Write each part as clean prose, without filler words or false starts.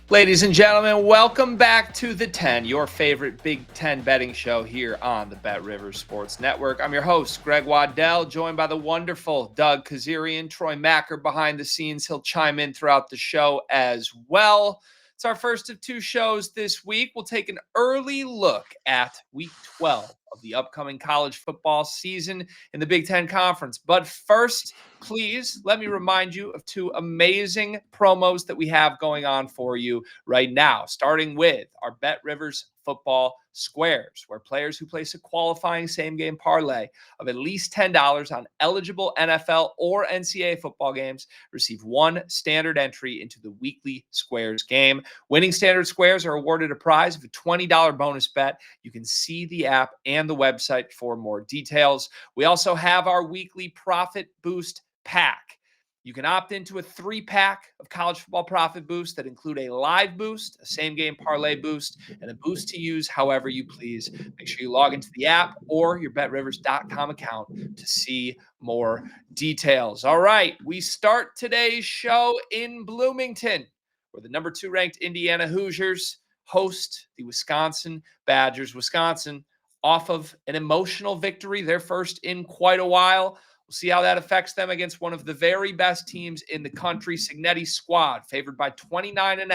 Ladies and gentlemen, welcome back to The 10, your favorite Big Ten betting show here on the Bet Rivers Sports Network. I'm your host, Greg Waddell, joined by the wonderful Doug Kezirian, Troy Machir behind the scenes. He'll chime in throughout the show as well. It's our first of two shows this week. We'll take an early look at Week 12 of the upcoming college football season in the Big Ten Conference. But first, please let me remind you of two amazing promos that we have going on for you right now, starting with our Bet Rivers Football Squares, where players who place a qualifying same-game parlay of at least $10 on eligible NFL or NCAA football games receive one standard entry into the weekly Squares game. Winning standard squares are awarded a prize of a $20 bonus bet. You can see the app and the website for more details. We also have our weekly Profit Boost pack. You can opt into a 3-pack of college football profit boosts that include a live boost, a same-game parlay boost, and a boost to use however you please. Make sure you log into the app or your betrivers.com account to see more details. All right, we start today's show in Bloomington, where the number 2 ranked Indiana Hoosiers host the Wisconsin Badgers. Wisconsin off of an emotional victory, their first in quite a while. We'll see how that affects them against one of the very best teams in the country, Signetti's squad, favored by 29.5,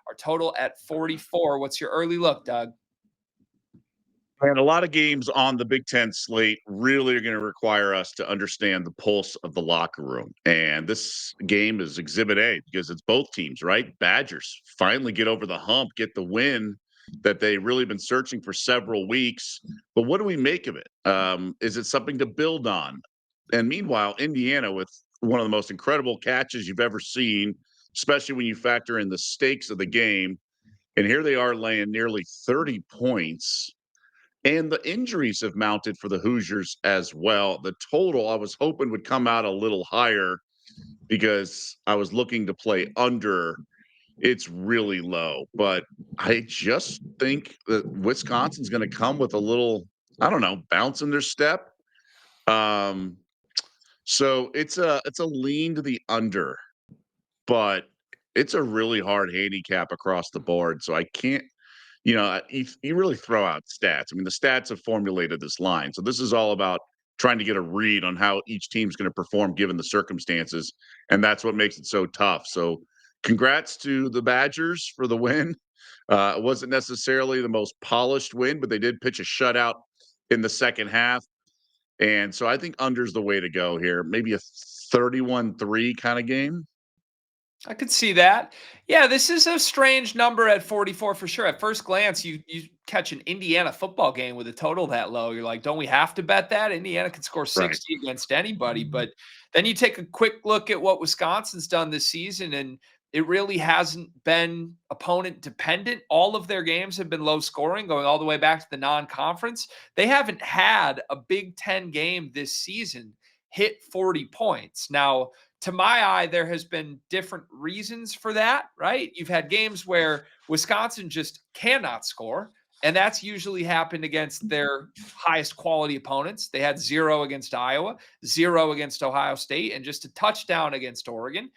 our total at 44. What's your early look, Doug? And a lot of games on the Big Ten slate really are going to require us to understand the pulse of the locker room. And this game is Exhibit A because it's both teams, right? Badgers finally get over the hump, get the win that they've really been searching for several weeks. But what do we make of it? Is it something to build on? And meanwhile, Indiana with one of the most incredible catches you've ever seen, especially when you factor in the stakes of the game. And here they are laying nearly 30 points. And the injuries have mounted for the Hoosiers as well. The total I was hoping would come out a little higher because I was looking to play under. It's really low, but I just think that Wisconsin's going to come with a little, I don't know, bounce in their step. Um, so it's a lean to the under, but it's a really hard handicap across the board. So I can't, you really throw out stats. I mean, the stats have formulated this line. So this is all about trying to get a read on how each team's going to perform given the circumstances. And that's what makes it so tough. So congrats to the Badgers for the win. It wasn't necessarily the most polished win, but they did pitch a shutout in the second half. And so I think under's the way to go here. Maybe a 31-3 kind of game. I could see that. Yeah, this is a strange number at 44 for sure. At first glance, you catch an Indiana football game with a total that low. You're like, don't we have to bet that? Indiana could score Right. 60 against anybody. But then you take a quick look at what Wisconsin's done this season, and it really hasn't been opponent dependent. All of their games have been low scoring, going all the way back to the non-conference. They haven't had a Big Ten game this season hit 40 points. Now, to my eye, there has been different reasons for that, right? You've had games where Wisconsin just cannot score, and that's usually happened against their highest quality opponents. They had 0 against Iowa, 0 against Ohio State, and just a touchdown against Oregon.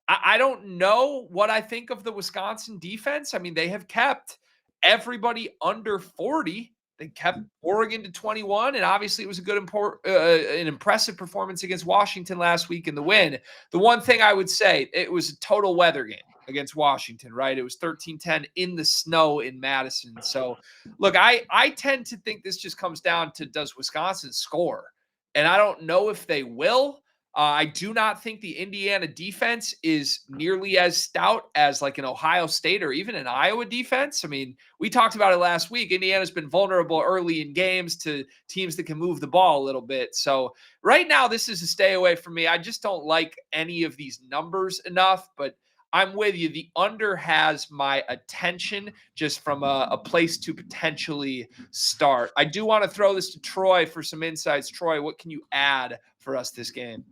I don't know what I think of the Wisconsin defense. I mean, they have kept everybody under 40. They kept Oregon to 21, and obviously it was a good, an impressive performance against Washington last week in the win. The one thing I would say, it was a total weather game against Washington, right? It was 13-10 in the snow in Madison. So, look, I tend to think this just comes down to, does Wisconsin score? And I don't know if they will. I do not think the Indiana defense is nearly as stout as like an Ohio State or even an Iowa defense. I mean, we talked about it last week. Indiana's been vulnerable early in games to teams that can move the ball a little bit. So right now, this is a stay away from me. I just don't like any of these numbers enough, but I'm with you. The under has my attention just from a place to potentially start. I do want to throw this to Troy for some insights. Troy, what can you add for us this game?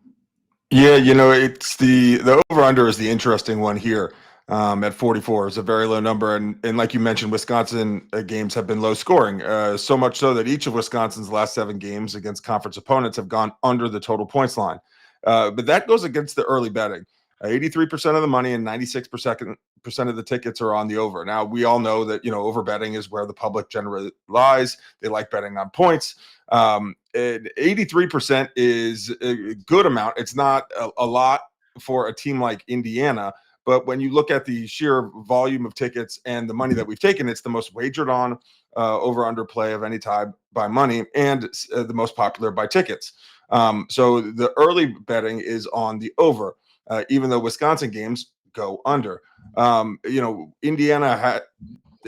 Yeah, it's the over-under is the interesting one here at 44. It's a very low number. And like you mentioned, Wisconsin games have been low scoring, so much so that each of Wisconsin's last 7 games against conference opponents have gone under the total points line. But that goes against the early betting. 83% of the money and 96% of the tickets are on the over. Now, we all know that, over betting is where the public generally lies. They like betting on points. 83% is a good amount. It's not a lot for a team like Indiana, but when you look at the sheer volume of tickets and the money that we've taken, it's the most wagered on over under play of any time by money, and the most popular by tickets. So the early betting is on the over, even though Wisconsin games go under. Indiana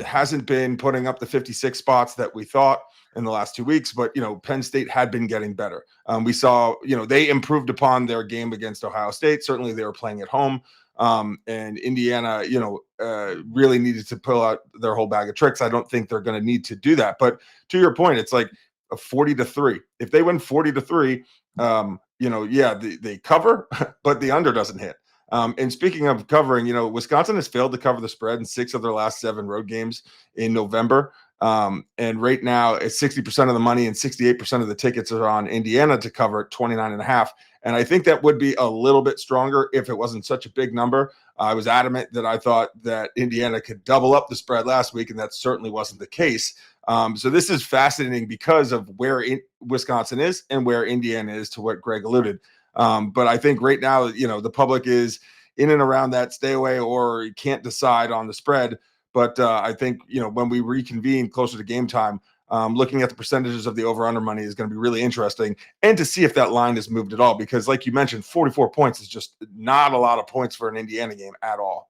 hasn't been putting up the 56 spots that we thought in the last 2 weeks, but Penn State had been getting better. We saw, they improved upon their game against Ohio State. Certainly, they were playing at home. And Indiana, really needed to pull out their whole bag of tricks. I don't think they're going to need to do that. But to your point, it's like a 40-3. If they win 40-3, they cover, but the under doesn't hit. And speaking of covering, Wisconsin has failed to cover the spread in 6 of their last 7 road games in November. And right now, it's 60% of the money and 68% of the tickets are on Indiana to cover at 29.5. And I think that would be a little bit stronger if it wasn't such a big number. I was adamant that I thought that Indiana could double up the spread last week, and that certainly wasn't the case. So this is fascinating because of where Wisconsin is and where Indiana is, to what Greg alluded. But I think right now, the public is in and around that stay away or can't decide on the spread. But I think, when we reconvene closer to game time, looking at the percentages of the over-under money is going to be really interesting, and to see if that line has moved at all, because like you mentioned, 44 points is just not a lot of points for an Indiana game at all.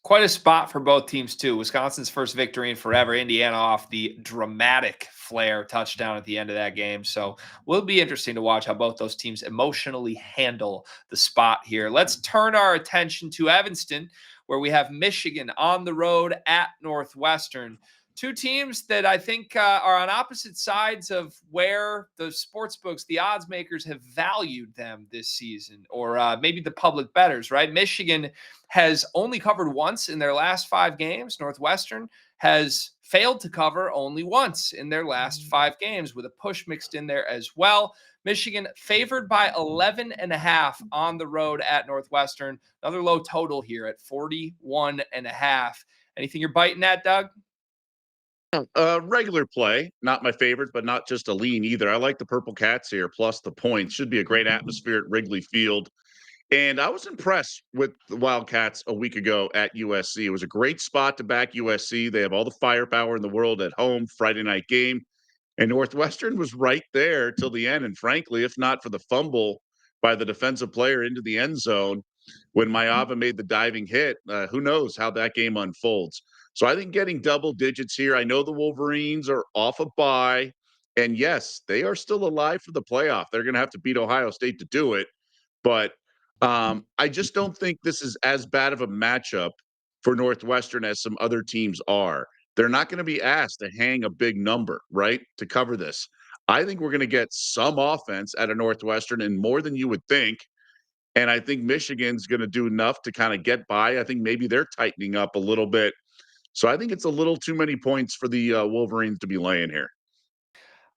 Quite a spot for both teams, too. Wisconsin's first victory in forever. Indiana off the dramatic Flair touchdown at the end of that game. So will be interesting to watch how both those teams emotionally handle the spot here. Let's turn our attention to Evanston, where we have Michigan on the road at Northwestern. Two teams that I think are on opposite sides of where the sports books, the odds makers, have valued them this season, or maybe the public bettors, right? Michigan has only covered once in their last 5 games. Northwestern has failed to cover only once in their last 5 games, with a push mixed in there as well. Michigan favored by 11.5 on the road at Northwestern. Another low total here at 41.5. Anything you're biting at, Doug? Regular play, not my favorite, but not just a lean either. I like the Purple Cats here, plus the points. Should be a great atmosphere at Wrigley Field. And I was impressed with the Wildcats a week ago at USC. It was a great spot to back USC. They have all the firepower in the world at home, Friday night game. And Northwestern was right there till the end. And frankly, if not for the fumble by the defensive player into the end zone when Mayava made the diving hit, who knows how that game unfolds. So I think getting double digits here. I know the Wolverines are off a bye. And yes, they are still alive for the playoff. They're going to have to beat Ohio State to do it. But I just don't think this is as bad of a matchup for Northwestern as some other teams are. They're not going to be asked to hang a big number, right, to cover this. I think we're going to get some offense out of Northwestern, and more than you would think. And I think Michigan's going to do enough to kind of get by. I think maybe they're tightening up a little bit. So I think it's a little too many points for the Wolverines to be laying here.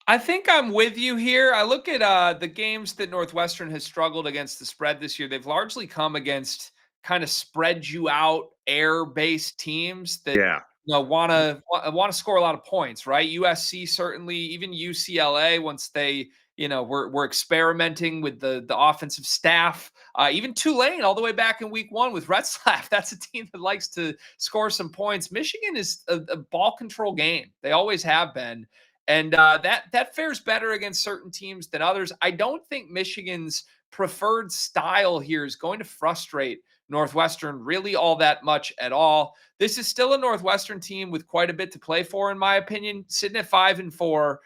I think I'm with you here. I look at the games that Northwestern has struggled against the spread this year. They've largely come against kind of spread you out air-based teams that want to score a lot of points, right? USC certainly, even UCLA, once they were experimenting with the offensive staff. Even Tulane all the way back in week 1 with Retzlaff. That's a team that likes to score some points. Michigan is a ball control game. They always have been. And that fares better against certain teams than others. I don't think Michigan's preferred style here is going to frustrate Northwestern really all that much at all. This is still a Northwestern team with quite a bit to play for, in my opinion, sitting at 5-4.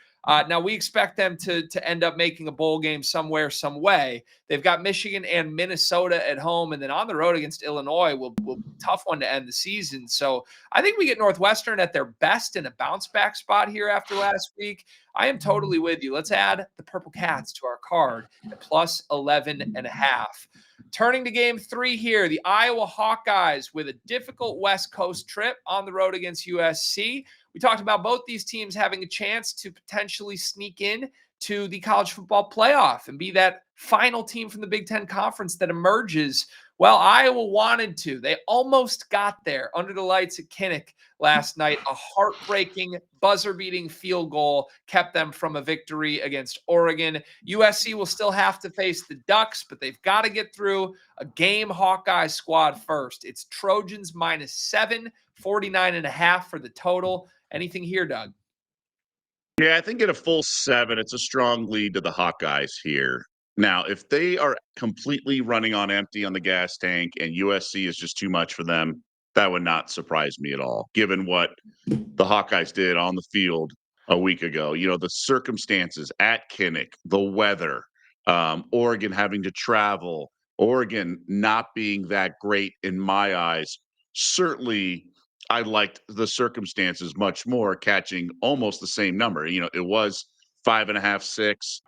Now we expect them to end up making a bowl game somewhere, some way. They've got Michigan and Minnesota at home, and then on the road against Illinois will be a tough one to end the season. So I think we get Northwestern at their best in a bounce back spot here after last week. I am totally with you. Let's add the Purple Cats to our card at plus 11.5. Turning to game 3 here, the Iowa Hawkeyes with a difficult West Coast trip on the road against USC. We talked about both these teams having a chance to potentially sneak in to the college football playoff and be that final team from the Big Ten Conference that emerges. Well, Iowa wanted to. They almost got there under the lights at Kinnick last night. A heartbreaking, buzzer-beating field goal kept them from a victory against Oregon. USC will still have to face the Ducks, but they've got to get through a game Hawkeye squad first. It's Trojans -7, 49.5 for the total. Anything here, Doug? Yeah, I think at a full 7, it's a strong lead to the Hawkeyes here. Now, if they are completely running on empty on the gas tank and USC is just too much for them, that would not surprise me at all, given what the Hawkeyes did on the field a week ago. You know, the circumstances at Kinnick, the weather, Oregon having to travel, Oregon not being that great in my eyes. Certainly, I liked the circumstances much more, catching almost the same number. You know, it was 5.5, 6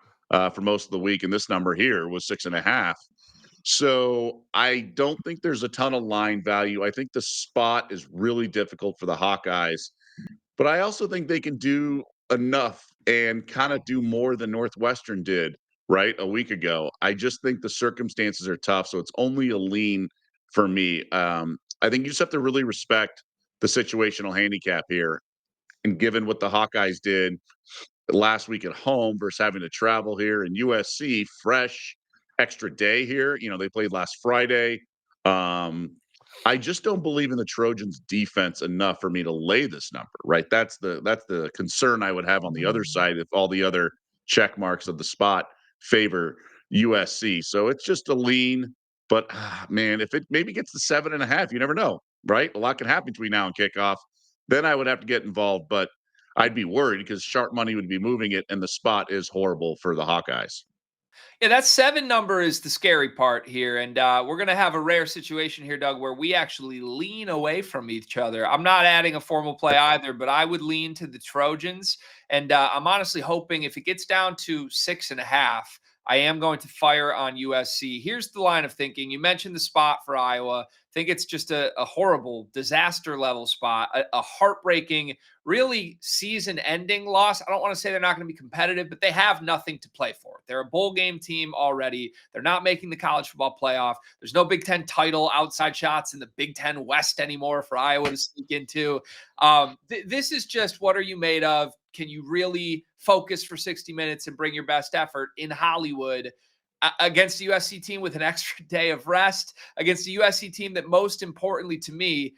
for most of the week, and this number here was 6.5. So I don't think there's a ton of line value. I think the spot is really difficult for the Hawkeyes, but I also think they can do enough and kind of do more than Northwestern did, right, a week ago. I just think the circumstances are tough, so it's only a lean for me. I think you just have to really respect the situational handicap here. And given what the Hawkeyes did last week at home versus having to travel here, and USC fresh extra day here. You know, they played last Friday. I just don't believe in the Trojans defense enough for me to lay this number, right? That's the concern I would have on the other side if all the other check marks of the spot favor USC. So it's just a lean, but man, if it maybe gets to 7.5, you never know, right? A lot can happen between now and kickoff. Then I would have to get involved, but I'd be worried because sharp money would be moving it, and the spot is horrible for the Hawkeyes. Yeah, that 7 number is the scary part here. And we're going to have a rare situation here, Doug, where we actually lean away from each other. I'm not adding a formal play either, but I would lean to the Trojans. And I'm honestly hoping if it gets down to 6.5, I am going to fire on USC. Here's the line of thinking. You mentioned the spot for Iowa. I think it's just a horrible disaster level spot, a heartbreaking, really season ending loss. I don't want to say they're not going to be competitive, but they have nothing to play for. They're a bowl game team already. They're not making the college football playoff. There's no Big Ten title outside shots in the Big Ten West anymore for Iowa to sneak into. This is just, what are you made of? Can you really focus for 60 minutes and bring your best effort in Hollywood against a USC team with an extra day of rest, against a USC team that, most importantly to me,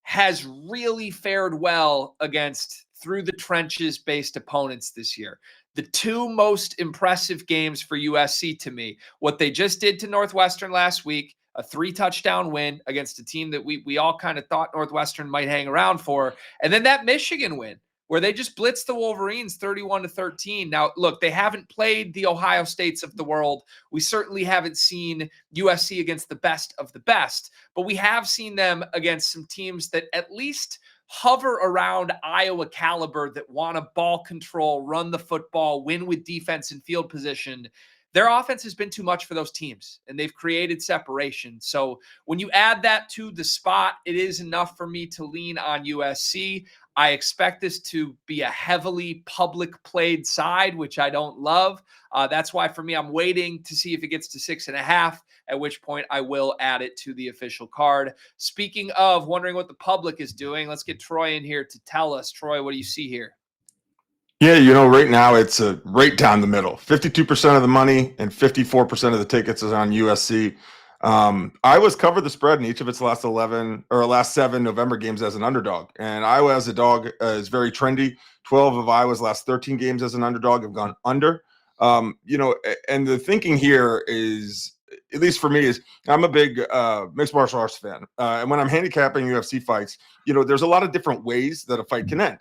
has really fared well against through the trenches based opponents this year? The 2 most impressive games for USC to me, what they just did to Northwestern last week, a 3-touchdown win against a team that we all kind of thought Northwestern might hang around for, and then that Michigan win where they just blitzed the Wolverines 31-13. Now, look, they haven't played the Ohio States of the world. We certainly haven't seen USC against the best of the best, but we have seen them against some teams that at least hover around Iowa caliber, that want to ball control, run the football, win with defense and field position. Their offense has been too much for those teams, and they've created separation. So when you add that to the spot, it is enough for me to lean on USC. I expect this to be a heavily public played side, which I don't love. That's why for me, I'm waiting to see if it gets to 6.5, at which point I will add it to the official card. Speaking of wondering what the public is doing, let's get Troy in here to tell us. Troy, what do you see here? Yeah, you know, right now it's right down the middle. 52% of the money and 54% of the tickets is on USC. Iowa's covered the spread in each of its last 7 November games as an underdog. And Iowa as a dog is very trendy. 12 of Iowa's last 13 games as an underdog have gone under. You know, and the thinking here is, at least for me, is I'm a big mixed martial arts fan. And when I'm handicapping UFC fights, you know, there's a lot of different ways that a fight can end.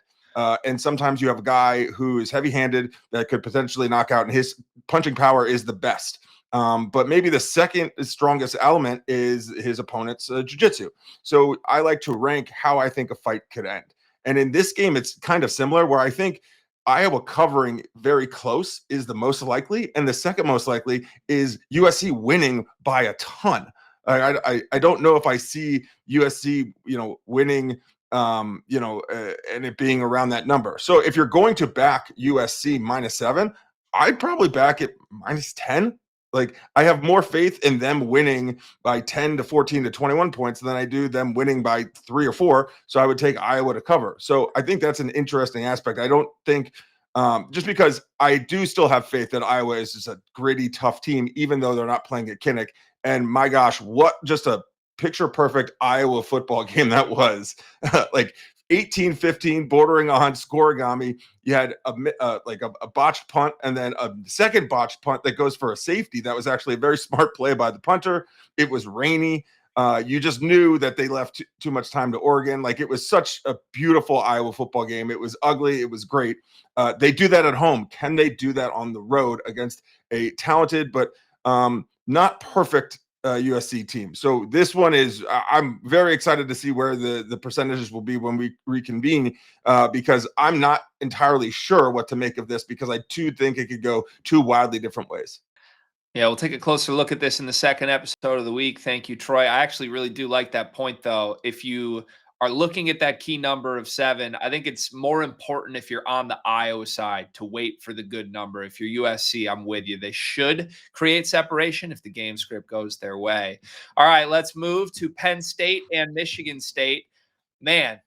And sometimes you have a guy who is heavy-handed that could potentially knock out, and his punching power is the best. But maybe the second strongest element is his opponent's jiu-jitsu. So I like to rank how I think a fight could end. And in this game, it's kind of similar, where I think Iowa covering very close is the most likely, and the second most likely is USC winning by a ton. I don't know if I see USC, you know, winning and it being around that number. So if you're going to back USC -7, I'd probably back it -10. Like, I have more faith in them winning by 10 to 14 to 21 points than I do them winning by 3 or 4. So I would take Iowa to cover. So I think that's an interesting aspect. I don't think just because I do still have faith that Iowa is just a gritty, tough team, even though they're not playing at Kinnick. And my gosh, what just a picture perfect Iowa football game that was. Like 18-15, bordering on scoregami. You had a botched punt and then a second botched punt that goes for a safety. That was actually a very smart play by the punter. It was rainy. You just knew that they left too much time to Oregon. Like, it was such a beautiful Iowa football game. It was ugly. It was great. They do that at home. Can they do that on the road against a talented but not perfect USC team? So this one is, I'm very excited to see where the percentages will be when we reconvene, because I'm not entirely sure what to make of this, because I do think it could go two wildly different ways. Yeah, we'll take a closer look at this in the second episode of the week. Thank you, Troy. I actually really do like that point, though. If you are looking at that key number of 7, I think it's more important if you're on the Iowa side to wait for the good number. If you're USC, I'm with you. They should create separation if the game script goes their way. All right, let's move to Penn State and Michigan State. Man,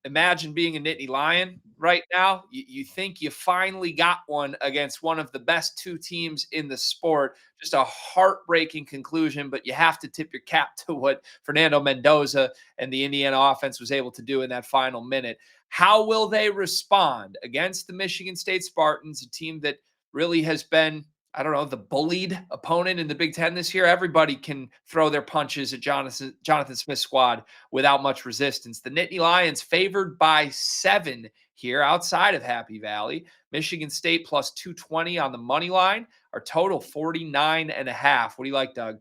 imagine being a Nittany Lion right now. You think you finally got one against one of the best 2 teams in the sport. Just a heartbreaking conclusion, but you have to tip your cap to what Fernando Mendoza and the Indiana offense was able to do in that final minute. How will they respond against the Michigan State Spartans, a team that really has been, I don't know, the bullied opponent in the Big Ten this year? Everybody can throw their punches at Jonathan Smith's squad without much resistance. The Nittany Lions favored by 7 here outside of Happy Valley. Michigan State plus 220 on the money line. Our total 49.5. What do you like, Doug?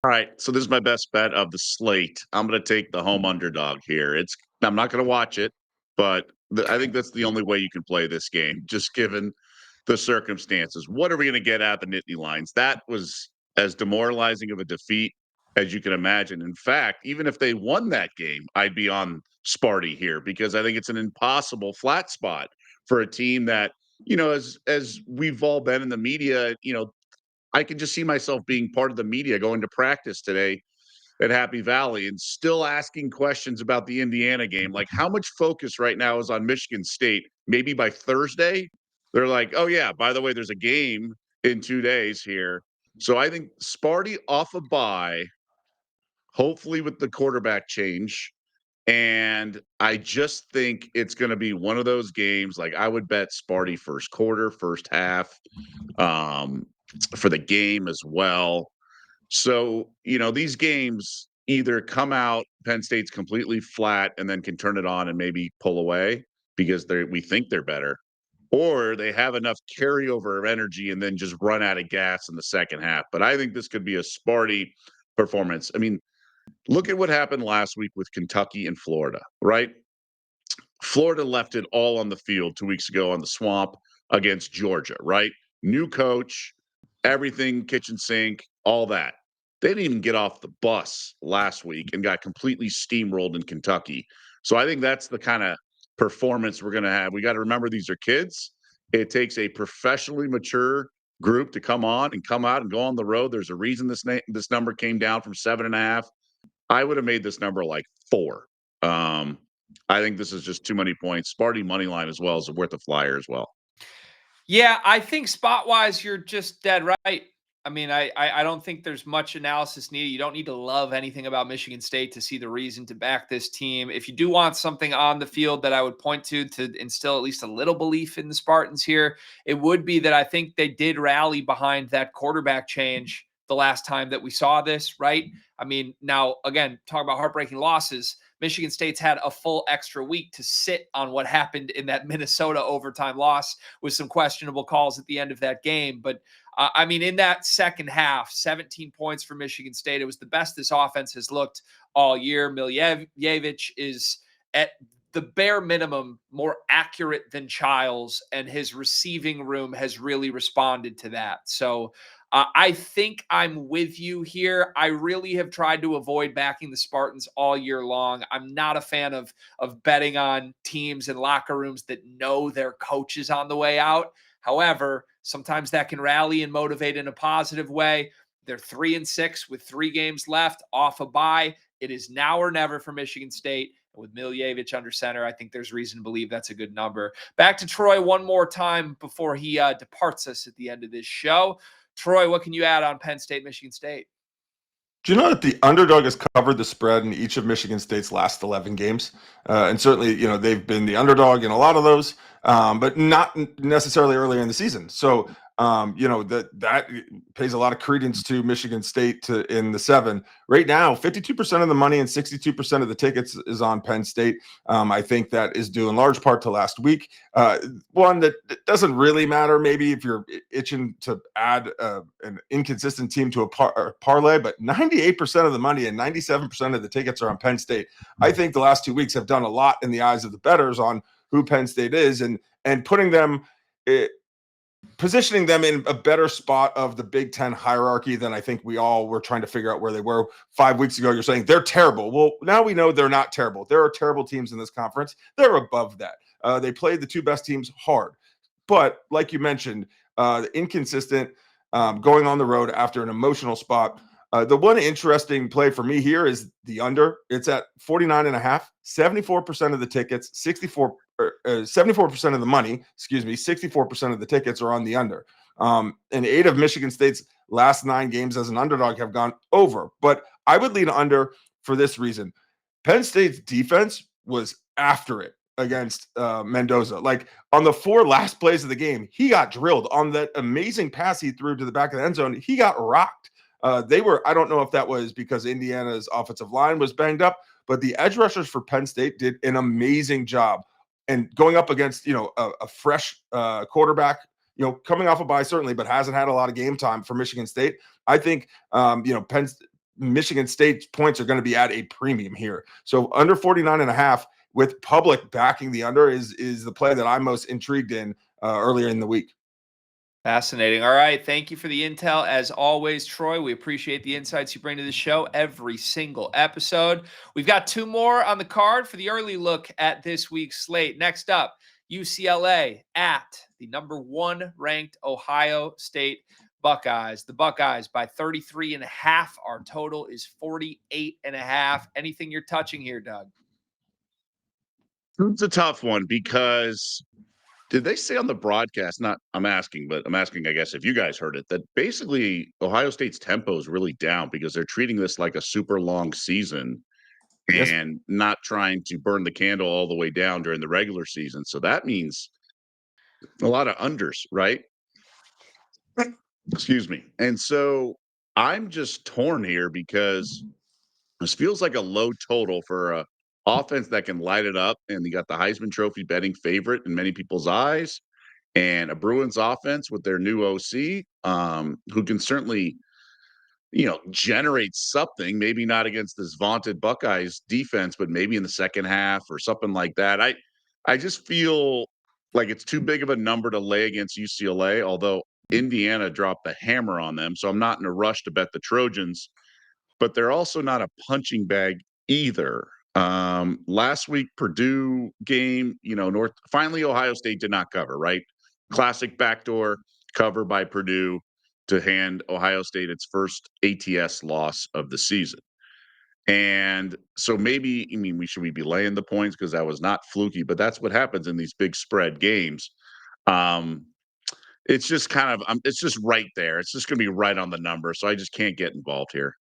All right, so this is my best bet of the slate. I'm going to take the home underdog here. I'm not going to watch it, but I think that's the only way you can play this game, just given the circumstances. What are we going to get out of the Nittany Lions? That was as demoralizing of a defeat as you can imagine. In fact, even if they won that game, I'd be on Sparty here, because I think it's an impossible flat spot for a team that, as we've all been in the media, I can just see myself being part of the media going to practice today at Happy Valley and still asking questions about the Indiana game. Like, how much focus right now is on Michigan State? Maybe by Thursday, they're like, oh, yeah, by the way, there's a game in 2 days here. So I think Sparty off a bye, hopefully with the quarterback change. And I just think it's going to be one of those games. Like, I would bet Sparty first quarter, first half, for the game as well. So, these games either come out, Penn State's completely flat and then can turn it on and maybe pull away because we think they're better, or they have enough carryover of energy and then just run out of gas in the second half. But I think this could be a Sparty performance. I mean, look at what happened last week with Kentucky and Florida, right? Florida left it all on the field 2 weeks ago on the Swamp against Georgia, right? New coach, everything kitchen sink, all that. They didn't even get off the bus last week and got completely steamrolled in Kentucky. So I think that's the kind of performance we're going to have. We got to remember, these are kids. It takes a professionally mature group to come on and come out and go on the road. There's a reason this number came down from 7.5. I would have made this number like 4. I think this is just too many points. Sparty money line as well is worth a flyer as well. Yeah, I think spot-wise, you're just dead right. I mean, I don't think there's much analysis needed. You don't need to love anything about Michigan State to see the reason to back this team. If you do want something on the field that I would point to instill at least a little belief in the Spartans here, it would be that I think they did rally behind that quarterback change the last time that we saw this, right? I mean, now, again, talk about heartbreaking losses. Michigan State's had a full extra week to sit on what happened in that Minnesota overtime loss with some questionable calls at the end of that game. But I mean, in that second half, 17 points for Michigan State. It was the best this offense has looked all year. Miljevic is at the bare minimum more accurate than Childs, and his receiving room has really responded to that. So I think I'm with you here. I really have tried to avoid backing the Spartans all year long. I'm not a fan of betting on teams and locker rooms that know their coach is on the way out. However, sometimes that can rally and motivate in a positive way. They're 3-6 with 3 games left off a bye. It is now or never for Michigan State. And with Miljevic under center, I think there's reason to believe that's a good number. Back to Troy one more time before he departs us at the end of this show. Troy, what can you add on Penn State, Michigan State? Do you know that the underdog has covered the spread in each of Michigan State's last 11 games? And certainly, they've been the underdog in a lot of those, but not necessarily earlier in the season. So, that pays a lot of credence to Michigan State in the 7. Right now, 52% of the money and 62% of the tickets is on Penn State. I think that is due in large part to last week. One that doesn't really matter, maybe if you're itching to add an inconsistent team to a parlay, but 98% of the money and 97% of the tickets are on Penn State. I think the last 2 weeks have done a lot in the eyes of the bettors on who Penn State is and putting them positioning them in a better spot of the Big Ten hierarchy than I think we all were trying to figure out where they were 5 weeks ago. You're saying they're terrible. Well, now we know they're not terrible. There are terrible teams in this conference. They're above that. They played the 2 best teams hard. But like you mentioned, inconsistent, going on the road after an emotional spot. The one interesting play for me here is the under. It's at 49.5, 74% of the tickets, 74% of the money, 64% of the tickets are on the under. And 8 of Michigan State's last 9 games as an underdog have gone over. But I would lean under for this reason. Penn State's defense was after it against Mendoza. Like on the 4 last plays of the game, he got drilled. On that amazing pass he threw to the back of the end zone, he got rocked. I don't know if that was because Indiana's offensive line was banged up, but the edge rushers for Penn State did an amazing job. And going up against, a fresh quarterback, coming off a bye certainly, but hasn't had a lot of game time for Michigan State. I think, Michigan State's points are going to be at a premium here. So under 49.5 with public backing the under is the play that I'm most intrigued in earlier in the week. Fascinating. All right. Thank you for the intel. As always, Troy, we appreciate the insights you bring to the show every single episode. We've got 2 more on the card for the early look at this week's slate. Next up, UCLA at the number 1 ranked Ohio State Buckeyes. The Buckeyes by 33.5. Our total is 48.5. Anything you're touching here, Doug? It's a tough one because did they say on the broadcast, I'm asking, I guess, if you guys heard it, that basically Ohio State's tempo is really down because they're treating this like a super long season and not trying to burn the candle all the way down during the regular season. So that means a lot of unders, right? Excuse me. And so I'm just torn here because this feels like a low total for a offense that can light it up, and you got the Heisman Trophy betting favorite in many people's eyes, and a Bruins offense with their new OC, who can certainly, generate something. Maybe not against this vaunted Buckeyes defense, but maybe in the second half or something like that. I just feel like it's too big of a number to lay against UCLA, although Indiana dropped the hammer on them, so I'm not in a rush to bet the Trojans. But they're also not a punching bag either. Last week, Purdue game, finally Ohio State did not cover, right? Classic backdoor cover by Purdue to hand Ohio State its first ATS loss of the season. And so maybe, should we be laying the points because that was not fluky, but that's what happens in these big spread games. It's just it's just right there. It's just going to be right on the number. So I just can't get involved here.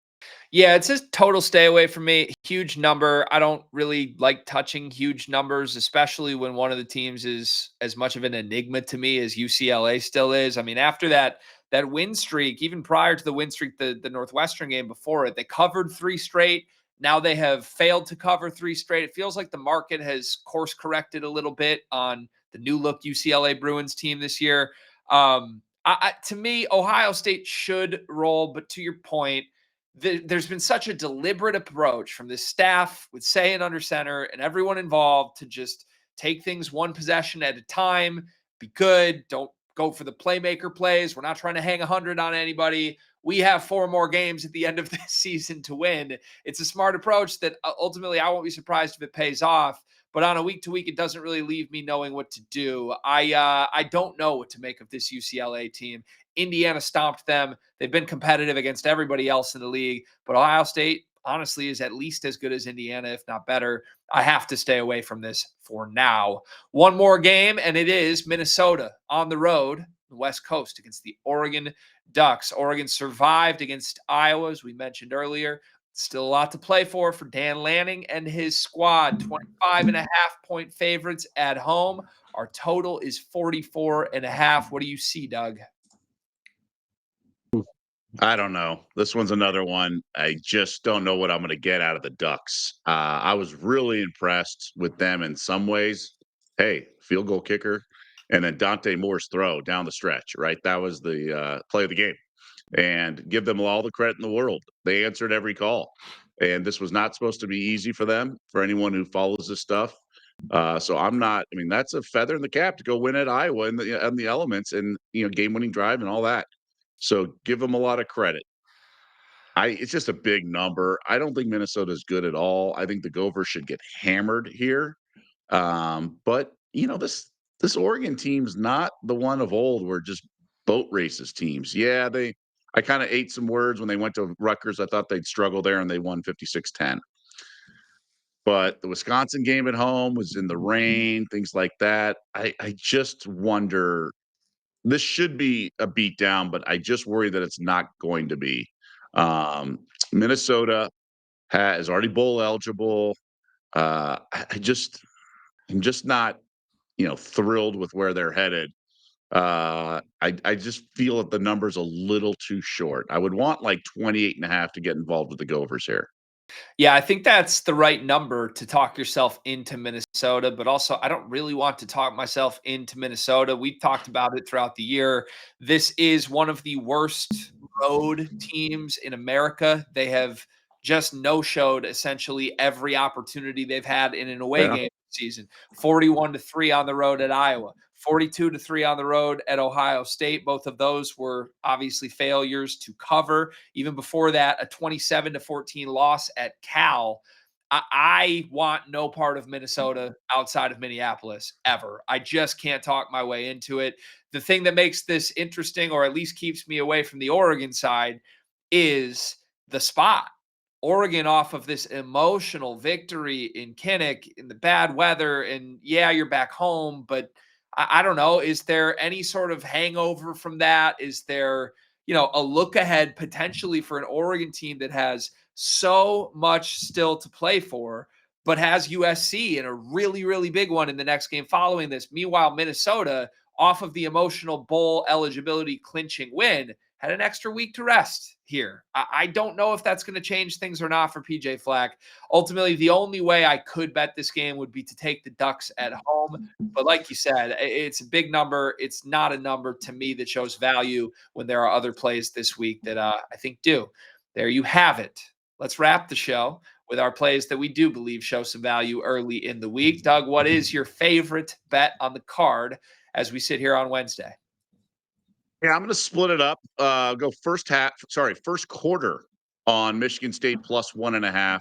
Yeah, it's just total stay away from me. Huge number. I don't really like touching huge numbers, especially when one of the teams is as much of an enigma to me as UCLA still is. I mean, after that win streak, even prior to the win streak, the Northwestern game before it, they covered 3 straight. Now they have failed to cover 3 straight. It feels like the market has course corrected a little bit on the new look UCLA Bruins team this year. To me, Ohio State should roll, but to your point, there's been such a deliberate approach from the staff with Sayin under center and everyone involved to just take things one possession at a time, be good, don't go for the playmaker plays. We're not trying to hang 100 on anybody. We have 4 more games at the end of this season to win. It's a smart approach that ultimately I won't be surprised if it pays off. but on a week to week, it doesn't really leave me knowing what to do. I don't know what to make of this UCLA team. Indiana stomped them. They've been competitive against everybody else in the league, but Ohio State honestly is at least as good as Indiana, if not better. I have to stay away from this for now. One more game, and it is Minnesota on the road, the West Coast, against the Oregon Ducks. Oregon survived against Iowa, as we mentioned earlier. Still a lot to play for Dan Lanning and his squad. 25.5-point favorites at home. Our total is 44.5. What do you see, Doug? I don't know. This one's another one. I just don't know what I'm going to get out of the Ducks. I was really impressed with them in some ways. Hey, field goal kicker, and then Dante Moore's throw down the stretch, right? That was the play of the game. And give them all the credit in the world. They answered every call. And this was not supposed to be easy for them, for anyone who follows this stuff. So I'm not, I mean, that's a feather in the cap to go win at Iowa in the elements and, game winning drive and all that. So give them a lot of credit. It's just a big number. I don't think Minnesota is good at all. I think the Gophers should get hammered here. But this Oregon team's not the one of old where just boat races teams. Yeah, I kind of ate some words when they went to Rutgers. I thought they'd struggle there and they won 56-10. But the Wisconsin game at home was in the rain, things like that. I just wonder, this should be a beatdown, but I just worry that it's not going to be. Minnesota is already bowl eligible. I'm just not, thrilled with where they're headed. I just feel that the number's a little too short. I would want like 28.5 to get involved with the Gophers here. Yeah, I think that's the right number to talk yourself into Minnesota, but also I don't really want to talk myself into Minnesota. We've talked about it throughout the year. This is one of the worst road teams in America. They have just no-showed essentially every opportunity they've had in an away game this season. 41-3 on the road at Iowa, 42-3 on the road at Ohio State. Both of those were obviously failures to cover. Even before that, a 27-14 loss at Cal. I want no part of Minnesota outside of Minneapolis ever. I just can't talk my way into it. The thing that makes this interesting, or at least keeps me away from the Oregon side, is the spot. Oregon off of this emotional victory in Kinnick in the bad weather. And yeah, you're back home, but I don't know. Is there any sort of hangover from that? Is there, a look ahead potentially for an Oregon team that has so much still to play for, but has USC in a really, really big one in the next game following this? Meanwhile, Minnesota, off of the emotional bowl eligibility clinching win, had an extra week to rest here. I don't know if that's going to change things or not for PJ Flack. Ultimately, the only way I could bet this game would be to take the Ducks at home. But like you said, it's a big number. It's not a number to me that shows value when there are other plays this week that I think do. There you have it. Let's wrap the show with our plays that we do believe show some value early in the week. Doug, what is your favorite bet on the card as we sit here on Wednesday? Yeah, I'm going to split it up. Go first quarter on Michigan State plus 1.5,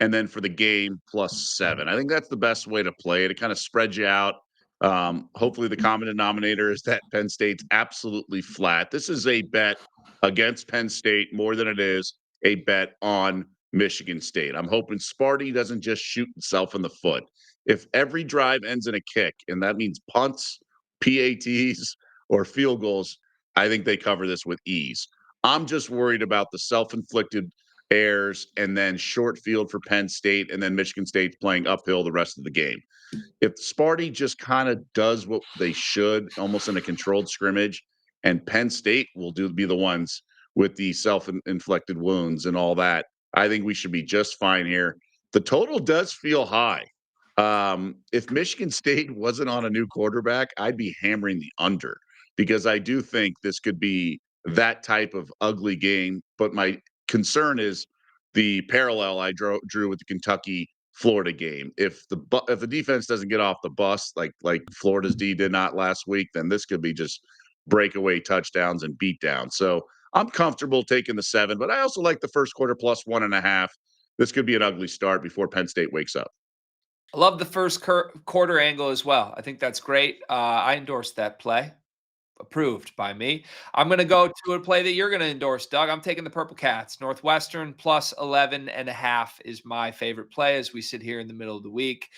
and then for the game plus 7. I think that's the best way to play it. It kind of spreads you out. Hopefully, the common denominator is that Penn State's absolutely flat. This is a bet against Penn State more than it is a bet on Michigan State. I'm hoping Sparty doesn't just shoot himself in the foot. If every drive ends in a kick, and that means punts, PATs, or field goals, I think they cover this with ease. I'm just worried about the self-inflicted errors and then short field for Penn State, and then Michigan State's playing uphill the rest of the game. If Sparty just kind of does what they should, almost in a controlled scrimmage, and Penn State will be the ones with the self-inflicted wounds and all that, I think we should be just fine here. The total does feel high. If Michigan State wasn't on a new quarterback, I'd be hammering the under, because I do think this could be that type of ugly game. But my concern is the parallel I drew with the Kentucky-Florida game. If the defense doesn't get off the bus like Florida's D did not last week, then this could be just breakaway touchdowns and beatdowns. So I'm comfortable taking the 7, but I also like the first quarter plus 1.5. This could be an ugly start before Penn State wakes up. I love the first quarter angle as well. I think that's great. I endorse that play. Approved by me. I'm going to go to a play that you're going to endorse, Doug. I'm taking the Purple Cats. Northwestern plus 11.5 is my favorite play as we sit here in the middle of the week.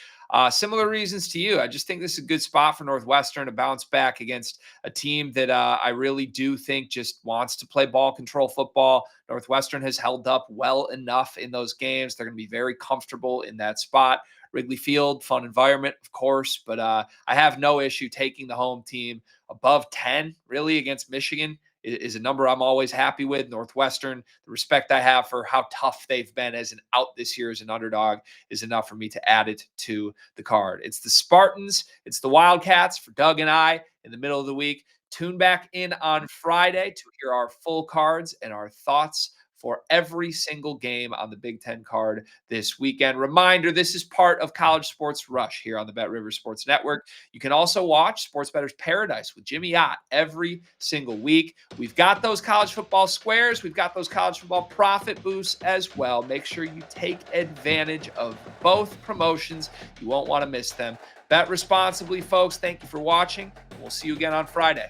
Similar reasons to you. I just think this is a good spot for Northwestern to bounce back against a team that I really do think just wants to play ball control football. Northwestern has held up well enough in those games. They're going to be very comfortable in that spot. Wrigley Field, fun environment, of course, but I have no issue taking the home team above 10 really against Michigan is a number I'm always happy with. Northwestern, the respect I have for how tough they've been as an out this year as an underdog is enough for me to add it to the card. It's the Spartans, it's the Wildcats for Doug and I in the middle of the week. Tune back in on Friday to hear our full cards and our thoughts for every single game on the Big Ten card this weekend. Reminder, this is part of College Sports Rush here on the Bet Rivers Sports Network. You can also watch Sports Better's Paradise with Jimmy Ott every single week. We've got those college football squares. We've got those college football profit boosts as well. Make sure you take advantage of both promotions. You won't want to miss them. Bet responsibly, folks. Thank you for watching. We'll see you again on Friday.